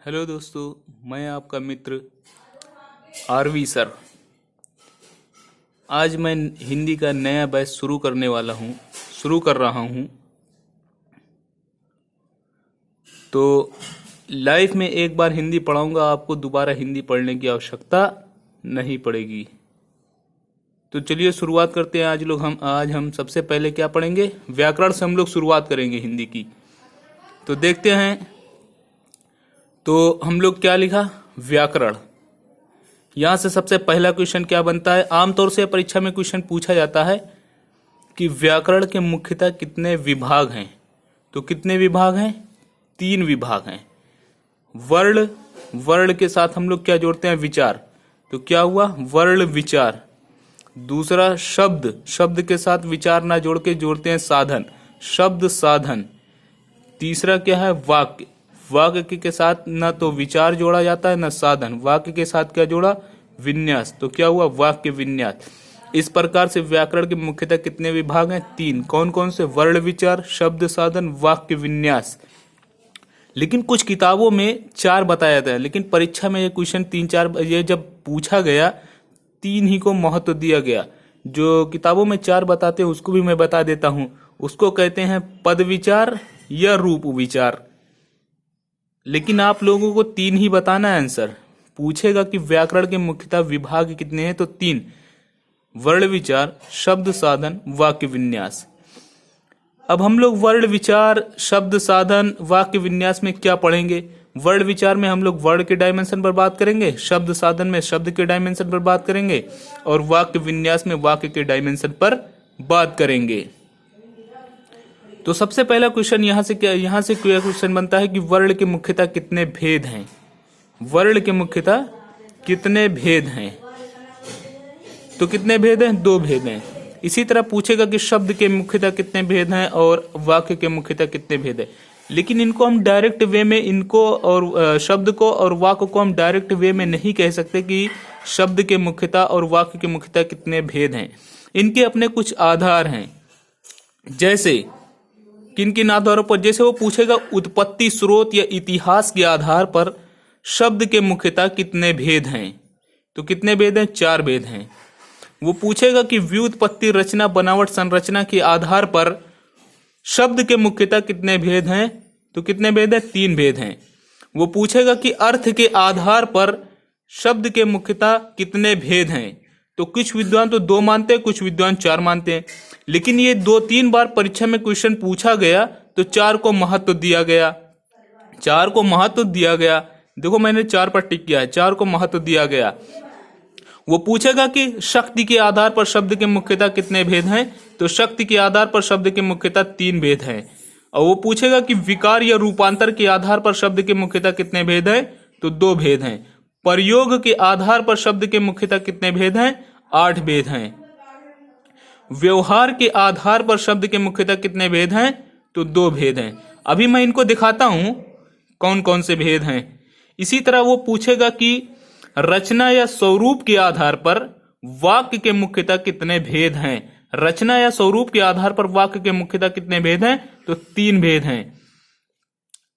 Hello दोस्तों, मैं आपका मित्र आरवी सर। आज मैं हिंदी का नया बैच शुरू कर रहा हूँ। तो लाइफ में एक बार हिंदी पढ़ाऊंगा, आपको दोबारा हिंदी पढ़ने की आवश्यकता नहीं पड़ेगी। तो चलिए शुरुआत करते हैं। आज हम सबसे पहले क्या पढ़ेंगे? व्याकरण से हम लोग शुरुआत करेंगे हिंदी की। तो देखते हैं। तो हम लोग क्या लिखा? व्याकरण। यहां से सबसे पहला क्वेश्चन क्या बनता है? आमतौर से परीक्षा में क्वेश्चन पूछा जाता है कि व्याकरण के मुख्यतः कितने विभाग हैं। तो कितने विभाग हैं? 3 विभाग हैं। वर्ण के साथ हम लोग क्या जोड़ते हैं? विचार। तो क्या हुआ? वर्ण विचार। दूसरा शब्द के साथ विचार ना जोड़ के जोड़ते हैं साधन, शब्द साधन। तीसरा क्या है? वाक्य के साथ ना तो विचार जोड़ा जाता है ना साधन। वाक्य के साथ क्या जोड़ा? विन्यास। तो क्या हुआ? वाक्य विन्यास। इस प्रकार से व्याकरण के मुख्यतः कितने विभाग हैं? 3। कौन कौन से? वर्ण विचार, शब्द साधन, वाक्य विन्यास। लेकिन कुछ किताबों में 4 बताया जाता है, लेकिन परीक्षा में ये क्वेश्चन 3-4 ये जब पूछा गया 3 ही को महत्व दिया गया। जो किताबों में 4 बताते हैं उसको भी मैं बता देता हूं। उसको कहते हैं पद विचार या रूप विचार। लेकिन आप लोगों को 3 ही बताना है आंसर। पूछेगा कि व्याकरण के मुख्यतः विभाग कितने हैं, तो 3। वर्ण विचार, शब्द साधन, वाक्य विन्यास। अब हम लोग वर्ण विचार, शब्द साधन, वाक्य विन्यास में क्या पढ़ेंगे? वर्ण विचार में हम लोग वर्ण के डायमेंशन पर बात करेंगे, शब्द साधन में शब्द के डायमेंशन पर बात करेंगे, और वाक्य विन्यास में वाक्य के डायमेंशन पर बात करेंगे। तो सबसे पहला क्वेश्चन यहाँ से क्वेश्चन बनता है कि वर्ण के मुख्यतः कितने भेद हैं? वर्ण के मुख्यतः कितने भेद हैं? तो कितने भेद हैं? 2 भेद हैं। इसी तरह पूछेगा कि शब्द के मुख्यतः कितने भेद हैं और वाक्य के मुख्यतः कितने भेद हैं। लेकिन इनको हम डायरेक्ट वे में शब्द को और वाक्य को हम डायरेक्ट वे में नहीं कह सकते कि शब्द के मुख्यतः और वाक्य के मुख्यतः कितने भेद हैं। इनके अपने कुछ आधार हैं। जैसे किन किन आधारों पर? जैसे वो पूछेगा उत्पत्ति, स्रोत या इतिहास के आधार पर शब्द के मुख्यतः कितने भेद हैं। तो कितने भेद हैं? 4 भेद हैं। वो पूछेगा कि व्युत्पत्ति, रचना, बनावट, संरचना के आधार पर शब्द के मुख्यतः कितने भेद हैं। तो कितने भेद हैं? 3 भेद हैं। वो पूछेगा कि अर्थ के आधार पर शब्द के मुख्यतः कितने भेद हैं। तो कुछ विद्वान तो 2 मानते हैं, कुछ विद्वान 4 मानते हैं। लेकिन ये 2-3 बार परीक्षा में क्वेश्चन पूछा गया तो 4 को महत्व दिया गया। 4 को महत्व दिया गया। देखो मैंने 4 पर टिक किया है। 4 को महत्व दिया गया। वो पूछेगा कि शक्ति के आधार पर शब्द के मुख्यतः कितने भेद हैं। तो शक्ति के आधार पर शब्द के मुख्यतः 3 भेद हैं। और वो पूछेगा कि विकार या रूपांतर के आधार पर शब्द के मुख्यतः कितने भेद हैं। तो 2 भेद हैं। प्रयोग के आधार पर शब्द के मुख्यतः कितने भेद हैं? 8 भेद हैं। व्यवहार के आधार पर शब्द के मुख्यतः कितने भेद हैं? तो 2 भेद हैं। अभी मैं इनको दिखाता हूं कौन कौन से भेद हैं। इसी तरह वो पूछेगा कि रचना या स्वरूप के आधार पर वाक्य के मुख्यतः कितने भेद हैं। रचना या स्वरूप के आधार पर वाक्य के मुख्यतः कितने भेद हैं? तो 3 भेद हैं।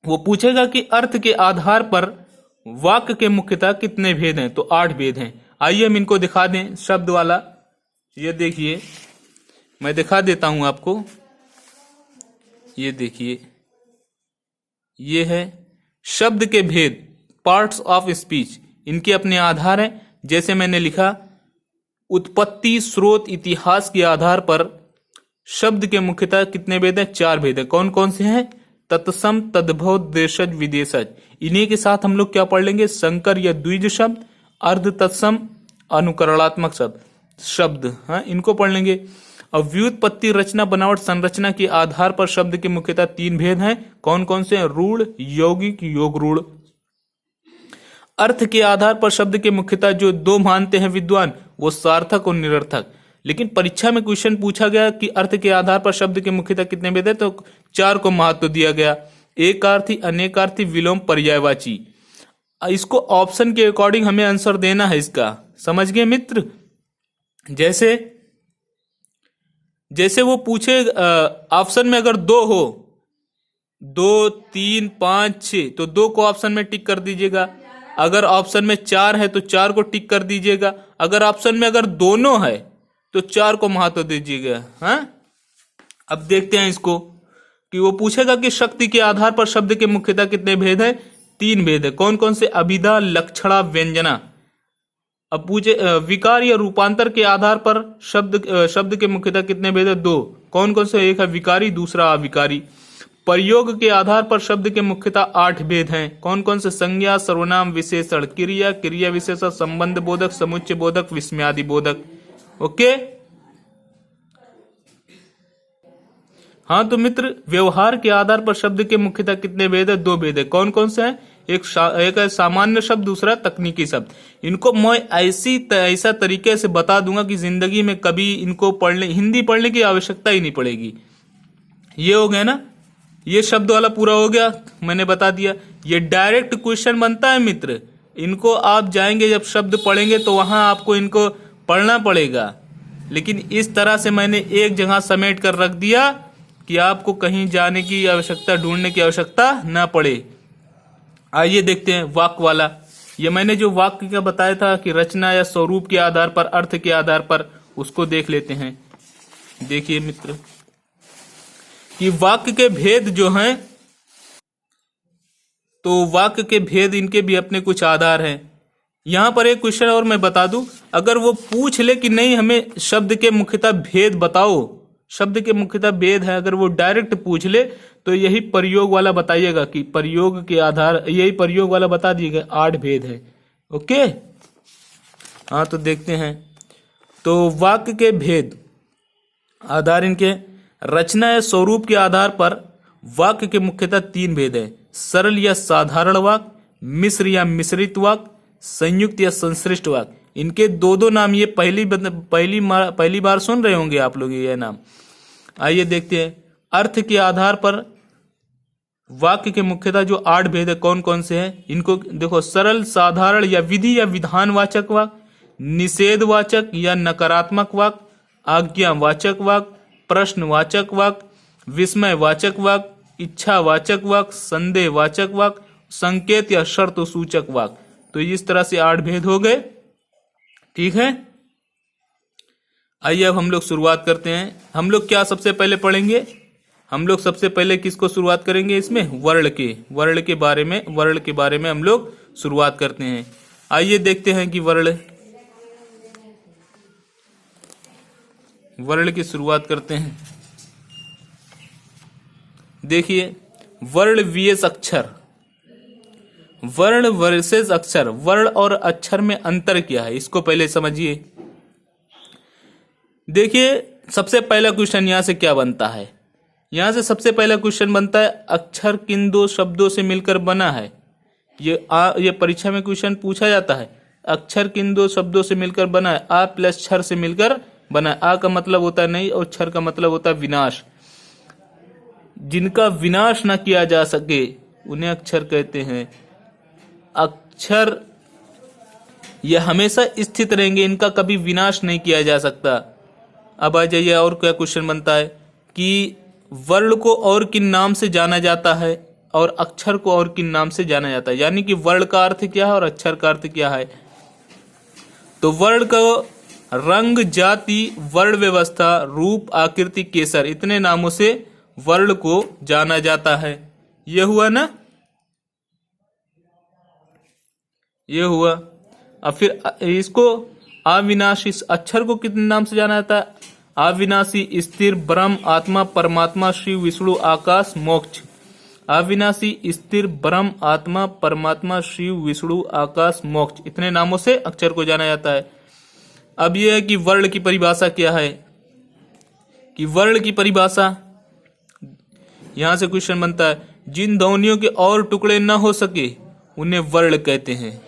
वो पूछेगा कि अर्थ के आधार पर वाक्य के मुख्यतः कितने भेद हैं। तो 8 भेद हैं। आइए हम इनको दिखा दें। शब्द वाला ये देखिए, मैं दिखा देता हूं आपको। ये देखिए, ये है शब्द के भेद, पार्ट्स ऑफ स्पीच। इनके अपने आधार हैं। जैसे मैंने लिखा उत्पत्ति, स्रोत, इतिहास के आधार पर शब्द के मुख्यतः कितने भेद हैं? 4 भेद हैं। कौन कौन से हैं? तत्सम, तद्भव, देशज, विदेशज। इन्हीं के साथ हम लोग क्या पढ़ लेंगे? संकर या द्विज शब्द, अर्ध तत्सम, अनुकरणात्मक शब्द। हाँ, इनको पढ़ लेंगे। अब व्युत्पत्ति, रचना, बनावट, संरचना के आधार पर शब्द के मुख्यतः 3 भेद हैं। कौन कौन से हैं? रूढ़, यौगिक, योग रूढ़। अर्थ के आधार पर शब्द के मुख्यतः जो 2 मानते हैं विद्वान, वो सार्थक और निरर्थक। लेकिन परीक्षा में क्वेश्चन पूछा गया कि अर्थ के आधार पर शब्द के मुख्यतः कितने भेद हैं। तो 4 को महत्व दिया गया। एकार्थी, अनेकार्थी, विलोम, पर्यायवाची। इसको ऑप्शन के अकॉर्डिंग हमें आंसर देना है इसका। समझ गए मित्र? जैसे वो पूछे ऑप्शन में अगर 2 हो 2, 3, 5, 6, तो 2 को ऑप्शन में टिक कर दीजिएगा। अगर ऑप्शन में 4 है तो 4 को टिक कर दीजिएगा। अगर ऑप्शन में अगर दोनों है तो 4 को महत्व दीजिएगा। हाँ, अब देखते हैं इसको कि वो पूछेगा कि शक्ति के आधार पर शब्द के मुख्यतः कितने भेद हैं? 3 भेद है। कौन कौन से? अभिधा, लक्षणा, व्यंजना। अब पूछे विकार या रूपांतर के आधार पर शब्द के मुख्यतः कितने भेद है? 2। कौन कौन से? एक है विकारी, दूसरा अविकारी। प्रयोग के आधार पर शब्द के मुख्यतः 8 भेद हैं। कौन कौन से? संज्ञा, सर्वनाम, विशेषण, क्रिया, क्रिया विशेषण, संबंध बोधक, समुच्चय बोधक, विस्मयादि बोधक। ओके। हाँ तो मित्र, व्यवहार के आधार पर शब्द के मुख्यतः कितने भेद है? 2 भेद है। कौन कौन से हैं? एक है सामान्य शब्द, दूसरा तकनीकी शब्द। इनको मैं ऐसा तरीके से बता दूंगा कि जिंदगी में कभी इनको हिंदी पढ़ने की आवश्यकता ही नहीं पड़ेगी। ये हो गया ना, ये शब्द वाला पूरा हो गया, मैंने बता दिया। ये डायरेक्ट क्वेश्चन बनता है मित्र। इनको आप जाएंगे जब शब्द पढ़ेंगे तो वहां आपको इनको पढ़ना पड़ेगा, लेकिन इस तरह से मैंने एक जगह समेट कर रख दिया कि आपको कहीं जाने की आवश्यकता, ढूंढने की आवश्यकता ना पड़े। आइए देखते हैं वाक्य वाला। ये मैंने जो वाक्य का बताया था कि रचना या स्वरूप के आधार पर, अर्थ के आधार पर, उसको देख लेते हैं। देखिए मित्र कि वाक्य के भेद जो हैं, तो वाक्य के भेद इनके भी अपने कुछ आधार हैं। यहां पर एक क्वेश्चन और मैं बता दूं, अगर वो पूछ ले कि नहीं हमें शब्द के मुख्यतः भेद बताओ, शब्द के मुख्यतः भेद है, अगर वो डायरेक्ट पूछ ले तो यही प्रयोग वाला बताइएगा कि प्रयोग के आधार, यही प्रयोग वाला बता दिएगा 8 भेद है। ओके। हाँ तो देखते हैं। तो वाक्य के भेद आधार इनके, रचना या स्वरूप के आधार पर वाक्य के मुख्यतः 3 भेद है। सरल या साधारण वाक्य, मिश्र या मिश्रित वाक्य, संयुक्त या संश्लिष्ट वाक्य। इनके 2 नाम ये पहली बार सुन रहे होंगे आप लोग ये नाम। आइए देखते हैं। अर्थ के आधार पर वाक्य के मुख्यतः जो 8 भेद है, कौन कौन से हैं? इनको देखो, सरल, साधारण या विधि या विधानवाचक वाक्य, निषेधवाचक या नकारात्मक वाक्य, आज्ञावाचक वाक्य, प्रश्नवाचक वाक्य, विस्मयवाचक वाक्य, इच्छावाचक वाक्य, संदेहवाचक वाक्य, संकेत या शर्त सूचक वाक्य। तो इस तरह से 8 भेद हो गए। ठीक है। आइए अब हम लोग शुरुआत करते हैं। हम लोग क्या सबसे पहले पढ़ेंगे? हम लोग सबसे पहले किसको शुरुआत करेंगे इसमें? वर्ण के बारे में हम लोग शुरुआत करते हैं। आइए देखते हैं कि वर्ण की शुरुआत करते हैं। देखिए, वर्ण vs अक्षर, वर्ण वर्सेस अक्षर। वर्ण और अक्षर में अंतर क्या है, इसको पहले समझिए। देखिए, सबसे पहला क्वेश्चन यहां से क्या बनता है? यहां से सबसे पहला क्वेश्चन बनता है, अक्षर किन 2 शब्दों से मिलकर बना है? ये परीक्षा में क्वेश्चन पूछा जाता है। अक्षर किन 2 शब्दों से मिलकर बना है? आ प्लस क्षर से मिलकर बना है। आ का मतलब होता है नहीं और क्षर का मतलब होता है विनाश। जिनका विनाश ना किया जा सके उन्हें अक्षर कहते हैं। अक्षर ये हमेशा स्थित रहेंगे, इनका कभी विनाश नहीं किया जा सकता। अब आ जाइए, और क्या क्वेश्चन बनता है कि वर्ण को और किन नाम से जाना जाता है और अक्षर को और किन नाम से जाना जाता है। यानी कि वर्ण का अर्थ क्या है और अक्षर का अर्थ क्या है। तो वर्ण को रंग, जाति, वर्ण व्यवस्था, रूप, आकृति, केसर, इतने नामों से वर्ण को जाना जाता है। यह हुआ ना, ये हुआ। अब फिर इसको अविनाशी, अक्षर को कितने नाम से जाना जाता है? अविनाशी, स्थिर, ब्रह्म, आत्मा, परमात्मा, शिव, विष्णु, आकाश, मोक्ष। अविनाशी, स्थिर, ब्रह्म, आत्मा, परमात्मा, शिव, विष्णु, आकाश, मोक्ष, इतने नामों से अक्षर को जाना जाता है। अब यह है कि वर्ण की परिभाषा क्या है, कि वर्ण की परिभाषा यहां से क्वेश्चन बनता है, जिन ध्वनियों के और टुकड़े न हो सके उन्हें वर्ण कहते हैं।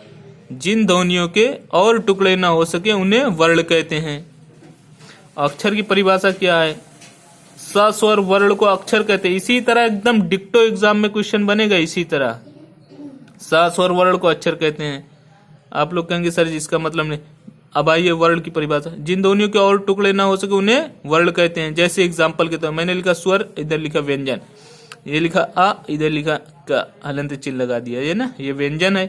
जिन ध्वनियों के और टुकड़े ना हो सके उन्हें वर्ण कहते हैं। अक्षर की परिभाषा क्या है? सस्वर वर्ण को अक्षर कहते हैं। इसी तरह एकदम डिक्टो एग्जाम में क्वेश्चन बनेगा, इसी तरह सस्वर वर्ण को अक्षर कहते हैं। आप लोग कहेंगे सर जिसका मतलब नहीं। अब आइए वर्ण की परिभाषा, जिन ध्वनियों के और टुकड़े ना हो सके उन्हें वर्ण कहते हैं। जैसे एग्जाम्पल के तौर मैंने लिखा स्वर, इधर लिखा व्यंजन। ये लिखा आ, इधर लिखा का, हलंत चिन्ह लगा दिया, ये ना, ये व्यंजन है।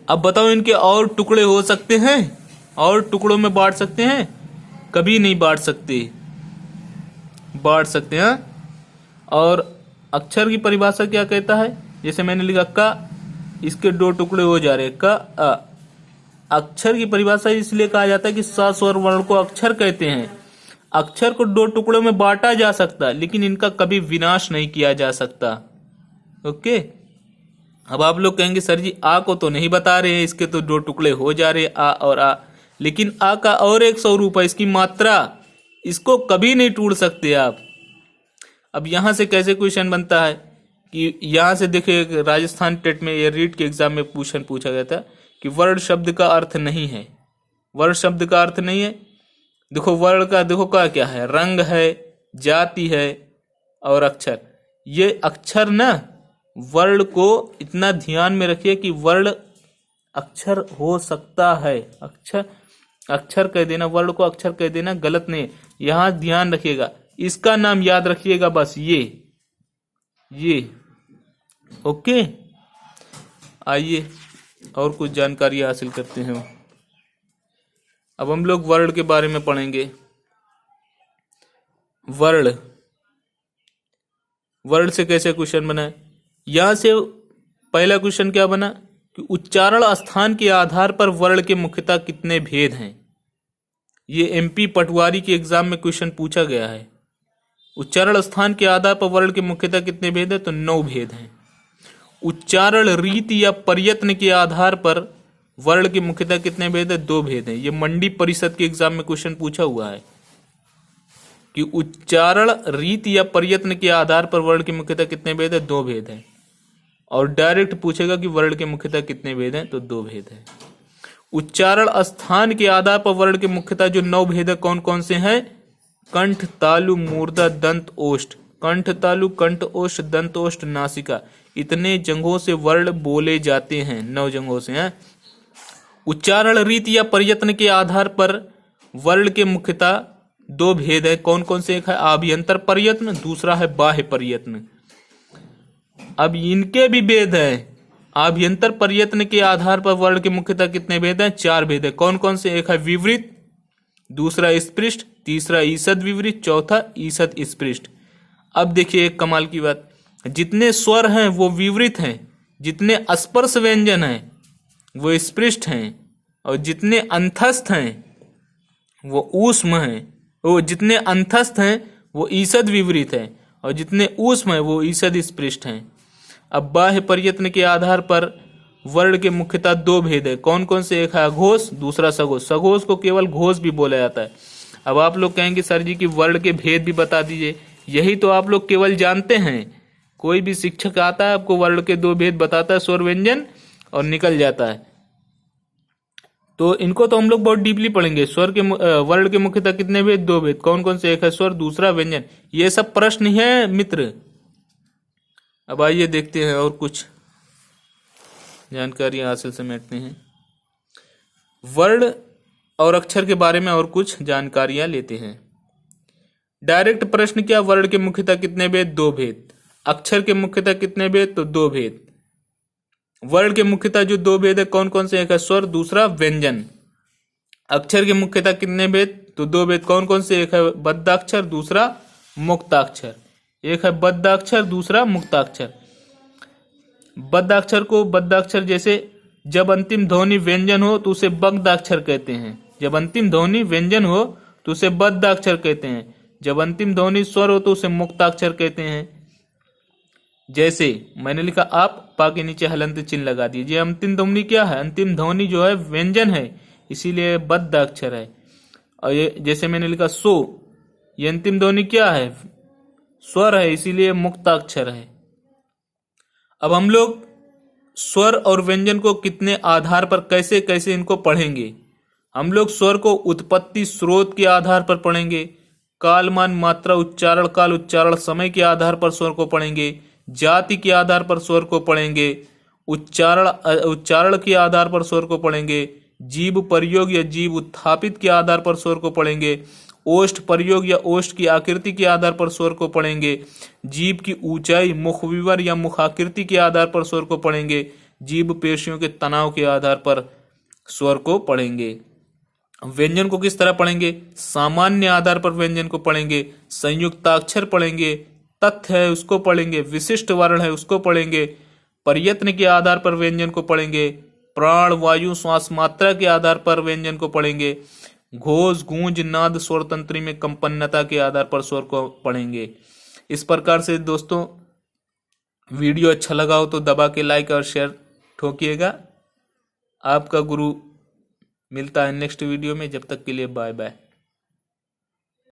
अब बताओ इनके और टुकड़े हो सकते हैं, और टुकड़ों में बांट सकते हैं? कभी नहीं बांट सकते, बांट सकते हैं। और अक्षर की परिभाषा क्या कहता है? जैसे मैंने लिखा का, इसके दो टुकड़े हो जा रहे, का अ। अक्षर की परिभाषा इसलिए कहा जाता है कि सस्वर वर्ण को अक्षर कहते हैं। अक्षर को दो टुकड़ों में बांटा जा सकता है, लेकिन इनका कभी विनाश नहीं किया जा सकता। ओके। अब आप लोग कहेंगे सर जी आ को तो नहीं बता रहे हैं, इसके तो दो टुकड़े हो जा रहे आ और आ, लेकिन आ का और एक स्वरूप है, इसकी मात्रा, इसको कभी नहीं टूट सकते आप। अब यहां से कैसे क्वेश्चन बनता है कि यहां से देखिए, राजस्थान टेट में या रीट के एग्जाम में क्वेश्चन पूछा गया था कि वर्ण शब्द का अर्थ नहीं है। वर्ण शब्द का अर्थ नहीं है। देखो वर्ण का, देखो का क्या है, रंग है, जाति है और अक्षर। ये अक्षर ना, वर्ण को इतना ध्यान में रखिए कि वर्ण अक्षर हो सकता है। अक्षर अक्षर कह देना, वर्ण को अक्षर कह देना गलत नहीं। यहां ध्यान रखिएगा, इसका नाम याद रखिएगा बस, ये। ओके। आइए और कुछ जानकारी हासिल करते हैं। अब हम लोग वर्ण के बारे में पढ़ेंगे। वर्ण से कैसे क्वेश्चन बना है? यहां से पहला क्वेश्चन क्या बना कि उच्चारण स्थान के आधार पर वर्ण के मुख्यतः कितने भेद हैं। ये एमपी पटवारी के एग्जाम में क्वेश्चन पूछा गया है। उच्चारण स्थान के आधार पर वर्ण के मुख्यतः कितने भेद है? तो 9 भेद हैं। उच्चारण रीति या प्रयत्न के आधार पर वर्ण के मुख्यतः कितने भेद है? 2 भेद हैं। ये मंडी परिषद के एग्जाम में क्वेश्चन पूछा हुआ है कि उच्चारण रीति या प्रयत्न के आधार पर वर्ण के मुख्यतः कितने भेद है? 2 भेद हैं। और डायरेक्ट पूछेगा कि वर्ण के मुख्यतः कितने भेद हैं? तो 2 भेद हैं। उच्चारण स्थान के आधार पर वर्ण के मुख्यतः जो 9 भेद है कौन कौन से हैं? कंठ, तालु, मूर्धा, दंत, ओष्ठ। कंठ, तालु, कंठ, ओष्ठ, दंत, ओष्ठ, नासिका, इतने जगहों से वर्ण बोले जाते हैं, 9 जगहों से हैं। उच्चारण रीति या प्रयत्न के आधार पर वर्ण के मुख्यतः 2 भेद है। कौन कौन से? एक है आभ्यंतर प्रयत्न, दूसरा है बाह्य प्रयत्न। अब इनके भी भेद है। आभ्यंतर प्रयत्न के आधार पर वर्ण के मुख्यतः कितने भेद हैं? 4 भेद है। कौन कौन से? एक है विवृत, दूसरा स्पृष्ट, तीसरा ईषद विवृत, चौथा ईषद स्पृष्ट। अब देखिए एक कमाल की बात, जितने स्वर हैं वो विवृत हैं, जितने स्पर्श व्यंजन हैं वो स्पृष्ट हैं, और जितने अंतस्थ हैं वो ऊष्म हैं, वो जितने अंतस्थ हैं वो ईषद विवृत हैं, और जितने ऊष्म हैं वो ईषद स्पृष्ट हैं। अब बाह्य प्रयत्न के आधार पर वर्ण के मुख्यतः 2 भेद है। कौन कौन से? एक है अघोष, दूसरा सघोष। सघोष को केवल घोष भी बोला जाता है। अब आप लोग कहेंगे सर जी कि वर्ण के भेद भी बता दीजिए। यही तो आप लोग केवल जानते हैं। कोई भी शिक्षक आता है आपको वर्ण के 2 भेद बताता है, स्वर व्यंजन, और निकल जाता है। तो इनको तो हम लोग बहुत डीपली पढ़ेंगे। स्वर के वर्ण के मुख्यतः कितने भेद? 2 भेद। कौन कौन से? एक है स्वर, दूसरा व्यंजन। ये सब प्रश्न है मित्र। अब आइए देखते हैं और कुछ जानकारी हासिल समेटते हैं। वर्ण और अक्षर के बारे में और कुछ जानकारियां लेते हैं। डायरेक्ट प्रश्न क्या? वर्ण के मुख्यतः कितने भेद? 2 भेद। अक्षर के मुख्यतः कितने भेद? तो 2 भेद। वर्ण के मुख्यतः जो 2 भेद है कौन कौन से? एक है स्वर, दूसरा व्यंजन। अक्षर के मुख्यतः कितने भेद? तो 2 भेद। कौन कौन से? एक है बद्धाक्षर, दूसरा मुक्ताक्षर। एक है बद्धाक्षर, दूसरा मुक्ताक्षर। बद्धाक्षर को बद्धाक्षर, जैसे जब अंतिम ध्वनि व्यंजन हो तो उसे बद्धाक्षर कहते हैं। जब अंतिम ध्वनि व्यंजन हो तो उसे बद्धाक्षर कहते हैं। जब अंतिम ध्वनि स्वर हो तो उसे मुक्ताक्षर कहते हैं। जैसे मैंने लिखा आप, पा के नीचे हलंत चिन्ह लगा दीजिए। अंतिम ध्वनि क्या है? अंतिम ध्वनि जो है व्यंजन है, इसीलिए बद्धाक्षर है। और ये जैसे मैंने लिखा सो, ये अंतिम ध्वनि क्या है? स्वर है, इसीलिए मुक्ताक्षर है। अब हम लोग स्वर और व्यंजन को कितने आधार पर कैसे कैसे इनको पढ़ेंगे। हम लोग स्वर को उत्पत्ति स्रोत के आधार पर पढ़ेंगे, कालमान, मात्रा, उच्चारण काल, उच्चारण समय के आधार पर स्वर को पढ़ेंगे, जाति के आधार पर स्वर को पढ़ेंगे, उच्चारण के आधार पर स्वर को पढ़ेंगे, जीव प्रयोग या जीव उत्थापित के आधार पर स्वर को पढ़ेंगे, ओष्ठ प्रयोग या ओष्ठ की आकृति के आधार पर स्वर को पढ़ेंगे। जीभ की ऊंचाई, मुख विवर या मुखाकृति के आधार पर स्वर को पढ़ेंगे। जीभ पेशियों के तनाव के आधार पर स्वर को पढ़ेंगे। व्यंजन को किस तरह पढ़ेंगे? सामान्य आधार पर व्यंजन को पढ़ेंगे, संयुक्ताक्षर पढ़ेंगे, तथ्य है उसको पढ़ेंगे, विशिष्ट वर्ण है उसको पढ़ेंगे, प्रयत्न के आधार पर व्यंजन को पढ़ेंगे, प्राण वायु श्वास मात्रा के आधार पर व्यंजन को पढ़ेंगे, घोष गूंज नाद स्वर तंत्री में कंपन्नता के आधार पर स्वर को पढ़ेंगे। इस प्रकार से दोस्तों वीडियो अच्छा लगा हो तो दबा के लाइक और शेयर ठोकिएगा। आपका गुरु मिलता है नेक्स्ट वीडियो में, जब तक के लिए बाय बाय।